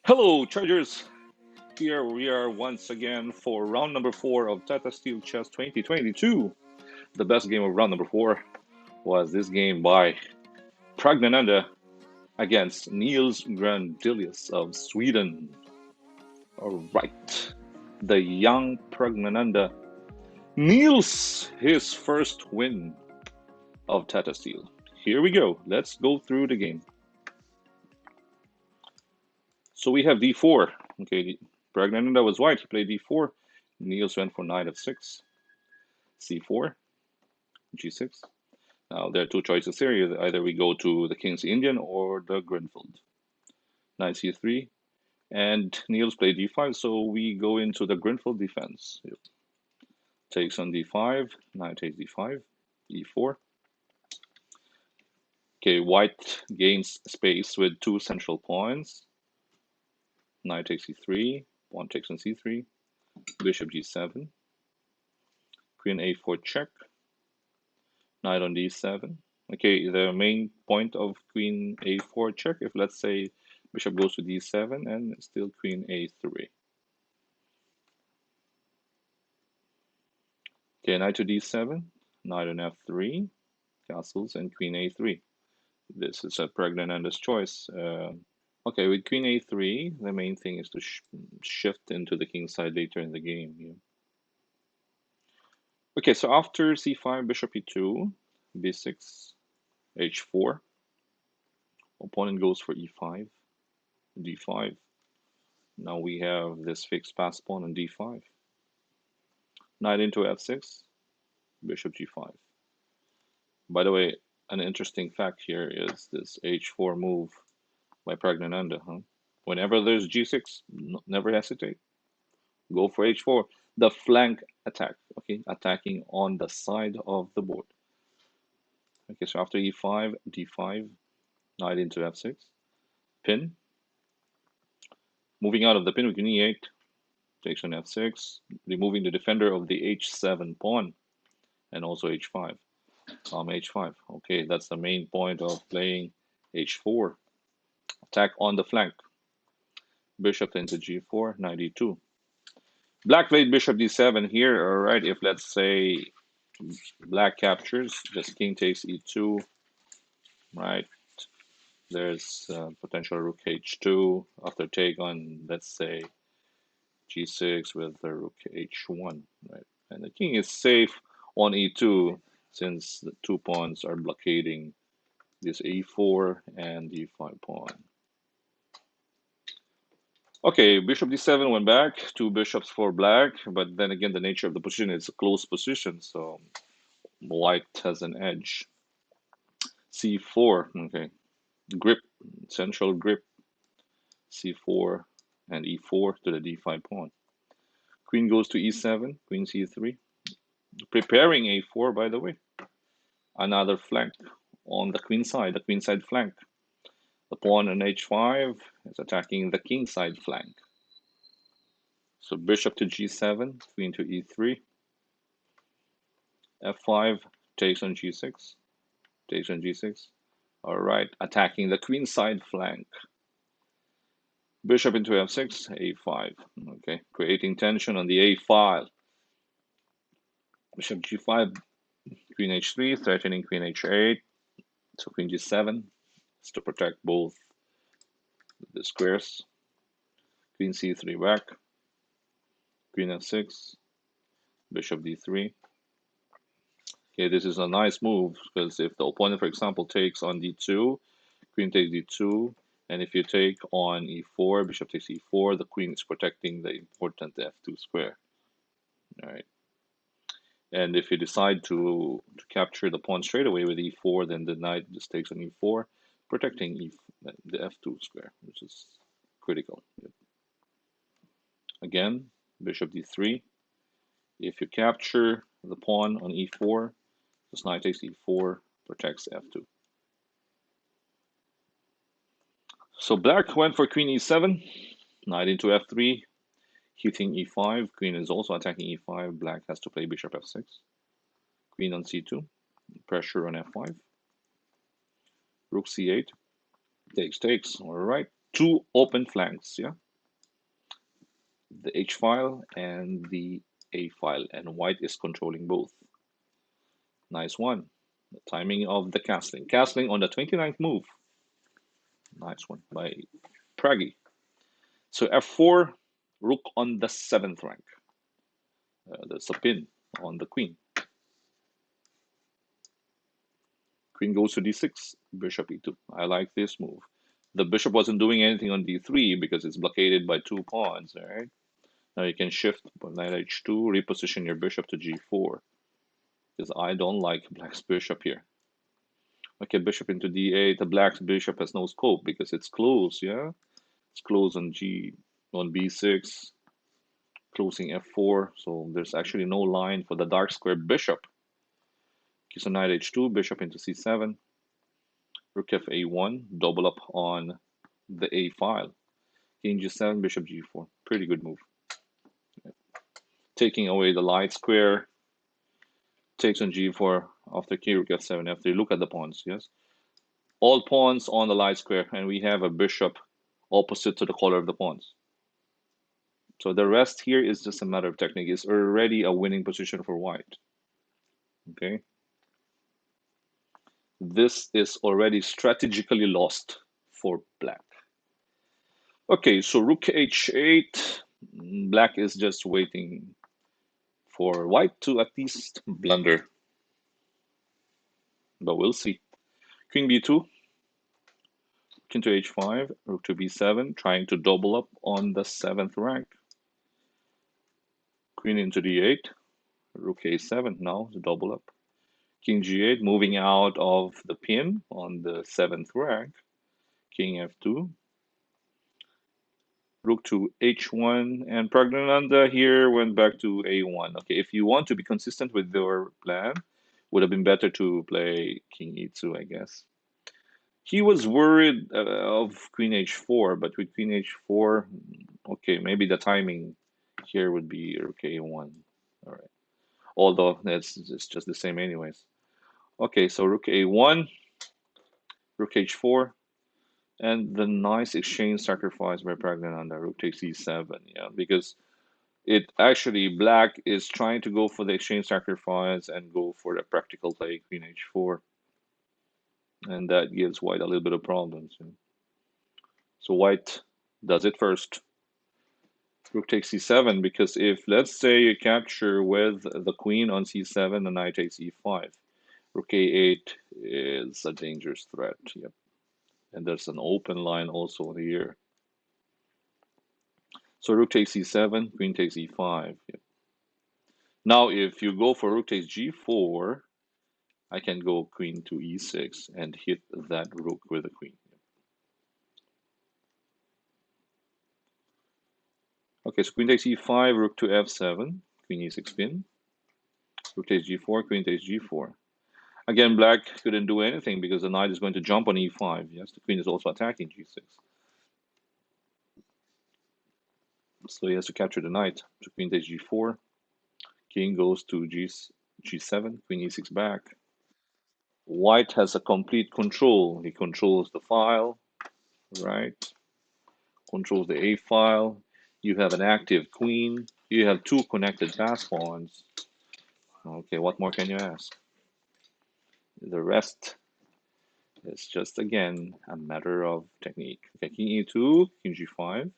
Hello, Chargers! Here we are once again for round number 4 of Tata Steel Chess 2022. The best game of round number 4 was this game by Pragg against Nils Grandelius of Sweden. Alright, the young Pragg Nils, his first win of Tata Steel. Here we go, let's go through the game. So we have d4. Okay, Pragg was white, he played d4. Nils went for knight f6, c4, g6. Now there are two choices here. Either we go to the King's Indian or the Grenfell. Knight c3, and Nils played d5, so we go into the Grenfell defense. Yep. Takes on d5, knight takes d5, e4. Okay, white gains space with two central points. Knight takes e3, pawn takes on c3, bishop g7, queen a4 check, knight on d7. Okay, the main point of queen a4 check, if let's say bishop goes to d7 and still queen a3. Okay, knight to d7, knight on f3, castles, and queen a3. This is a Pragnananda's choice. Okay, with queen a3, the main thing is to shift into the king side later in the game. Yeah. Okay, so after c5, bishop e2, b6, h4. Opponent goes for e5, d5. Now we have this fixed pass pawn on d5. Knight into f6, bishop g5. By the way, an interesting fact here is this h4 move by Pragnananda. Whenever there's g6, never hesitate. Go for h4. The flank attack, okay? Attacking on the side of the board. Okay, so after e5, d5, knight into f6, pin. Moving out of the pin with e8, takes on f6, removing the defender of the h7 pawn, and also h5. H5. Okay, that's the main point of playing h4. Attack on the flank. Bishop into g4, knight e2. Black played bishop d7 here. All right, if let's say black captures, just king takes e2, right? There's potential rook h2 after take on, let's say, g6 with the rook h1, right? And the king is safe on e2 since the two pawns are blockading this e4 and d5 pawn. Okay, bishop d7 went back, two bishops for black, but then again, the nature of the position is a close position, so white has an edge. c4, okay, grip, central grip, c4 and e4 to the d5 pawn. Queen goes to e7, queen c3, preparing a4, by the way. Another flank on the queen side flank. The pawn on h5 is attacking the king side flank. So bishop to g7, queen to e3, f5 takes on g6, takes on g6. All right, attacking the queen side flank. Bishop into f6, a5. Okay, creating tension on the a file. Bishop g5, queen h3, threatening queen h8. So queen g7 is to protect both the squares. Queen c3 back, queen f6, bishop d3. Okay, this is a nice move because if the opponent, for example, takes on d2, queen takes d2, and if you take on e4, bishop takes e4, the queen is protecting the important f2 square. All right. And if you decide to capture the pawn straight away with e4, then the knight just takes on e4, protecting the f2 square, which is critical. Again, bishop d3. If you capture the pawn on e4, this knight takes e4, protects f2. So black went for queen e7, knight into f3, hitting e5. Queen is also attacking e5. Black has to play bishop f6. Queen on c2, pressure on f5. Rook c8, takes, all right. two open flanks, yeah, the H file and the A file, and white is controlling both. Nice one. The timing of the castling. Castling on the 29th move. Nice one by Pragg. So f4, rook on the 7th rank. There's a pin on the queen. Queen goes to d6, bishop e2. I like this move. The bishop wasn't doing anything on d3 because it's blockaded by two pawns, all right? Now you can shift knight h2, reposition your bishop to g4, because I don't like black's bishop here. Okay, bishop into d8. The black's bishop has no scope because it's close, yeah? It's close on b6, closing f4, so there's actually no line for the dark square bishop. Okay, so knight h2, bishop into c7, rook f a1, double up on the a file. King g7, bishop g4. Pretty good move. Taking away the light square, takes on g4 after king rook f7 after you look at the pawns, yes? All pawns on the light square, and we have a bishop opposite to the color of the pawns. So the rest here is just a matter of technique. It's already a winning position for white. Okay. This is already strategically lost for black. Okay, so rook h8. Black is just waiting for white to at least blunder. But we'll see. Queen b2. King to h5. Rook to b7. Trying to double up on the 7th rank. Queen into d8. Rook a7 now to double up. King g8, moving out of the pin on the 7th rank. King f2. Rook to h1, and Pragnananda here went back to a1. Okay, if you want to be consistent with your plan, would have been better to play king e2, I guess. He was worried of queen h4, but with queen h4, okay, maybe the timing here would be rook a1. All right. Although it's just the same anyways. Okay, so rook a1, rook h4, and the nice exchange sacrifice by Pragnananda, rook takes e7, yeah, because it actually, black is trying to go for the exchange sacrifice and go for the practical play, queen h4, and that gives white a little bit of problems. Yeah. So white does it first. Rook takes c7, because if, let's say, you capture with the queen on c7, the knight takes e5. Rook a8 is a dangerous threat. Yep. And there's an open line also here. So rook takes e7, queen takes e5. Yep. Now, if you go for rook takes g4, I can go queen to e6 and hit that rook with a queen. Okay, so queen takes e5, rook to f7, queen e6 pin. Rook takes g4, queen takes g4. Again, black couldn't do anything because the knight is going to jump on e5. Yes, the queen is also attacking g6. So he has to capture the knight. So queen takes g4, king goes to g7, queen e6 back. White has a complete control. He controls the file, right? Controls the a file. You have an active queen. You have two connected pass pawns. Okay, what more can you ask? The rest is just, again, a matter of technique. Okay, king e2, king g5,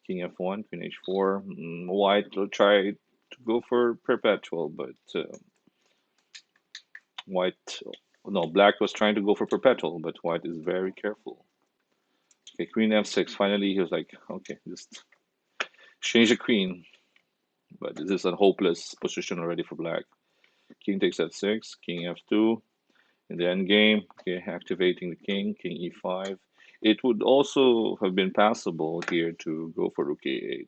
king f1, queen h4. White will try to go for perpetual, but black was trying to go for perpetual, but white is very careful. Okay, queen f6. Finally, he was like, okay, just change the queen. But this is a hopeless position already for black. King takes f6, king f2. In the end game, okay, activating the king, king e5. It would also have been passable here to go for rook a8.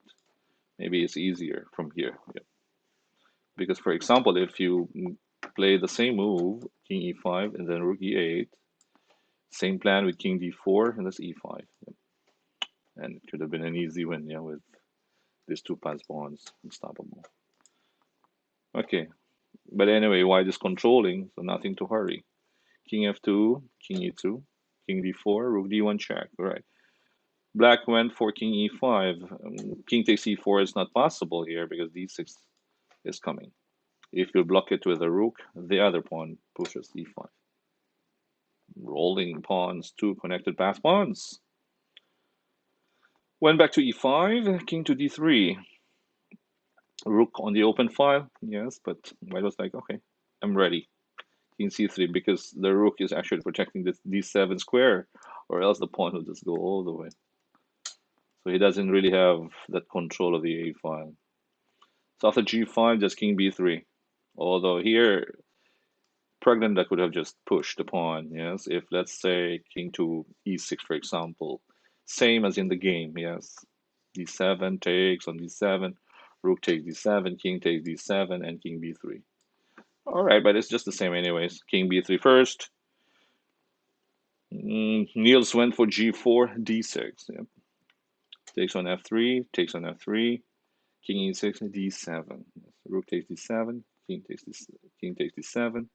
Maybe it's easier from here. Yeah. Because, for example, if you play the same move, king e5 and then rook e8, same plan with king d4 and that's e5. Yeah. And it could have been an easy win, yeah, with these two pass pawns, unstoppable. Okay, but anyway, white is controlling, so nothing to hurry. King f2, king e2, king d4, rook d1 check. All right. Black went for king e5. King takes e4 is not possible here because d6 is coming. If you block it with a rook, the other pawn pushes e5. Rolling pawns, two connected path pawns. Went back to e5, king to d3. Rook on the open file, yes, but White was like, okay, I'm ready. King c3 because the rook is actually protecting this d7 square, or else the pawn will just go all the way. So he doesn't really have that control of the a file. So after g5, just king b3. Although here, Pragg could have just pushed the pawn, yes. If let's say king to e6, for example, same as in the game, yes. d7 takes on d7, rook takes d7, king takes d7, and king b3. All right, but it's just the same anyways. King b3 first. Nils went for g4, d6. Yep. Takes on f3, takes on f3, king e6, d7. Yes. Rook takes d7, king takes d7,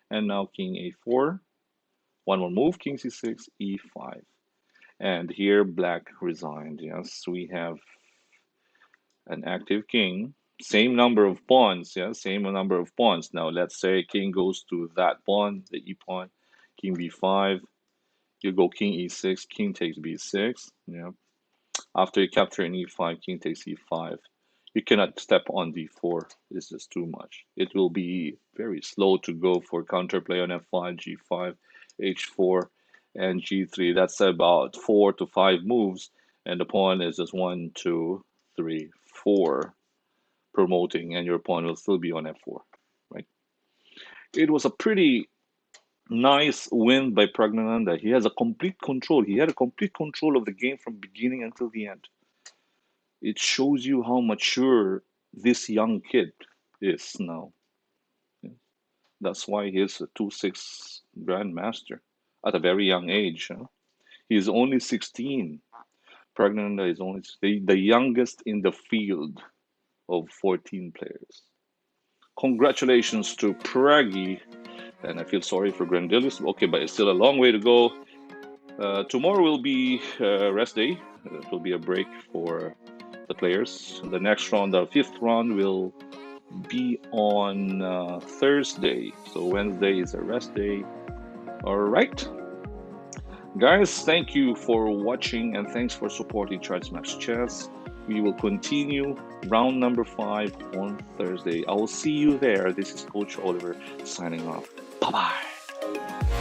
and now king a4. One more move, king c6, e5. And here black resigned. Yes, we have an active king. Same number of pawns, yeah, same number of pawns. Now let's say king goes to that pawn, the e pawn, king b5. You go king e6, king takes b6. Yeah. After you capture an e5, king takes e5. You cannot step on d4. It's just too much. It will be very slow to go for counterplay on f5, g5, h4, and g3. That's about 4 to 5 moves, and the pawn is just 1, 2, 3, 4 promoting, and your pawn will still be on f4. Right? It was a pretty nice win by Pragg. He has a complete control. He had a complete control of the game from beginning until the end. It shows you how mature this young kid is now. That's why he's a 2-6 grandmaster at a very young age. Huh? He's only 16. Pragg is only the youngest in the field of 14 players. Congratulations to Praggy, and I feel sorry for Grandilius. Okay, but it's still a long way to go. Tomorrow will be rest day. It will be a break for the players. The next round, the fifth round, will be on Thursday. So Wednesday is a rest day. All right. Guys, thank you for watching and thanks for supporting Charles Max Chess. We will continue round number 5 on Thursday. I will see you there. This is Coach Oliver signing off. Bye-bye.